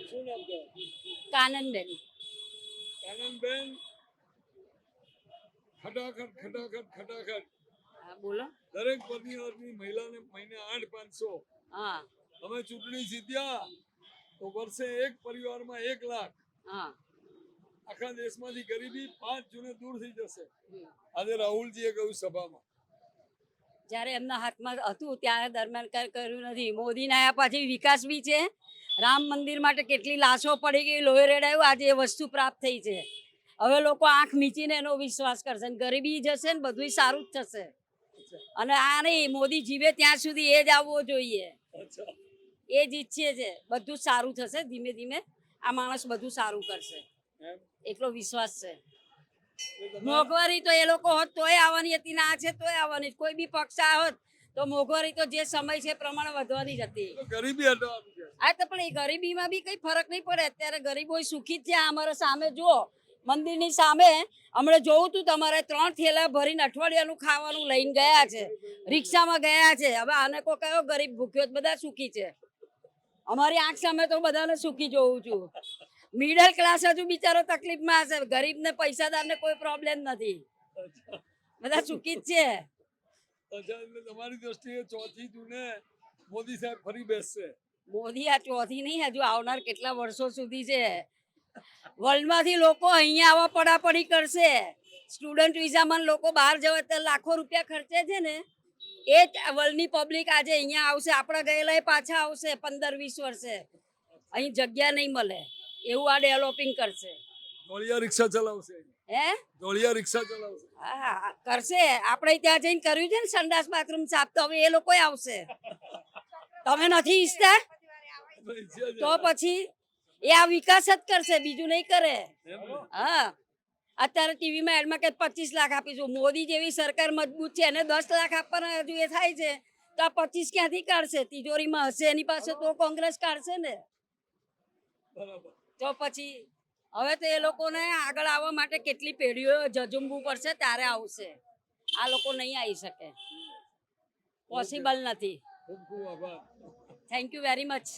શું નામ છે? કાનનબેન. કાનનબેન, ખટાખટ હા બોલો. દરેક પરિવારની મહિલાને મહિને 8,500. હા અમે ચૂંટણી જીત્યા તો વર્ષે એક પરિવારમાં 1 લાખ. હા. આખા દેશમાંથી ગરીબી 5 જૂને દૂર થઈ જશે. હમ. આજે રાહુલજીએ કહ્યું સભામાં. જ્યારે એમના હાથમાં હતું ત્યારે દરમિયાન કઈ કર્યું નથી. મોદીને આવ્યા પછી વિકાસ બી છે. રામ મંદિર માટે કેટલી લાશો પડી ગઈ, લોહી રેડાયું, આજે એ વસ્તુ પ્રાપ્ત થઈ છે. હવે લોકો આંખ મીચીને એનો વિશ્વાસ કરશે ને ગરીબી જશે ને બધું સારું જ થશે. અને આ નહીં, મોદી જીવે ત્યાં સુધી એ જ આવવો જોઈએ. અચ્છા. એ જ ઈચ્છે છે. બધું જ સારું થશે. ધીમે ધીમે આ માણસ બધું સારું કરશે એમ એટલો વિશ્વાસ છે. એટલે મોંઘવારી તો એ લોકો હોત તોય આવવાની હતી ને આ છે તોય આવવાની. કોઈ બી પક્ષ આ હોત તો મોંઘવારી તો જે સમય છે એ પ્રમાણે વધવાની જ હતી. ગરીબી હટાવવાનું છે. આ તો પણ એ ગરીબીમાં બી કઈ ફરક નહીં પડે. અત્યારે ગરીબો સુખી જ છે. અમારા સામે જુઓ, મંદિરની સામે હમણાં જોવું તું, તમારે 3 થેલા ભરીને અઠવાડિયાનું ખાવાનું લઈને ગયા છે, રિક્ષામાં ગયા છે. હવે આને કોઈ કયો ગરીબ ભૂખ્યો જ? બધા સુખી છે. અમારી આંખ સામે તો બધાને સુખી જોઉં છું. મિડલ ક્લાસ હજુ બિચારો તકલીફમાં હશે. ગરીબને પૈસાદારને કોઈ પ્રોબ્લેમ નથી. અચ્છા. બધા સુખી જ છે. અચ્છા, એટલે તમારી દ્રષ્ટિએ 4જી જૂને મોદી સાહેબ ફરી બેસશે. મોદી આ ચોથી નહીં, હજુ આવનાર કેટલા વર્ષો સુધી છે. વર્લ્ડમાંથી લોકો અહીંયા આવવા પડાપડી કરશે. સ્ટુડન્ટ વિઝામાં લોકો બહાર જવા તો લાખો રૂપિયા ખર્ચે છે ને, એ જ વર્લ્ડની પબ્લિક આજે અહીંયા આવશે. આપણા ગયેલા પાછા આવશે 15-20 વર્ષે. અહીં જગ્યા નહીં મળે એવું આ ડેવલપિંગ કરશે. ધોળિયા રિક્ષા ચલાવશે. હે? ધોળિયા રિક્ષા ચલાવશે. હા કરશે. આપણે ત્યાં જઈને કર્યું છે ને સંડાસ બાથરૂમ સાફ, તો હવે એ લોકો આવશે. તમે નથી ઈચ્છતા તો પછી એ આ વિકાસ જ કરશે, બીજું નહીં કરે. હા, અત્યારે ટીવીમાં એડમાં કે 25 લાખ આપીશું. મોદી જેવી સરકાર મજબૂત છે, એને 10 લાખ આપવાના હજુ એ થાય છે તો આ 25 ક્યાંથી કાઢશે? તિજોરીમાં હશે એની પાસે તો કોંગ્રેસ કાઢશે ને. બરાબર. તો પછી હવે તો એ લોકોને આગળ આવવા માટે કેટલી પેઢીઓ ઝઝુમવું પડશે ત્યારે આવશે. આ લોકો નહીં આવી શકે, પોસિબલ નથી. ખૂબ ખૂબ આભાર. Thank you very much.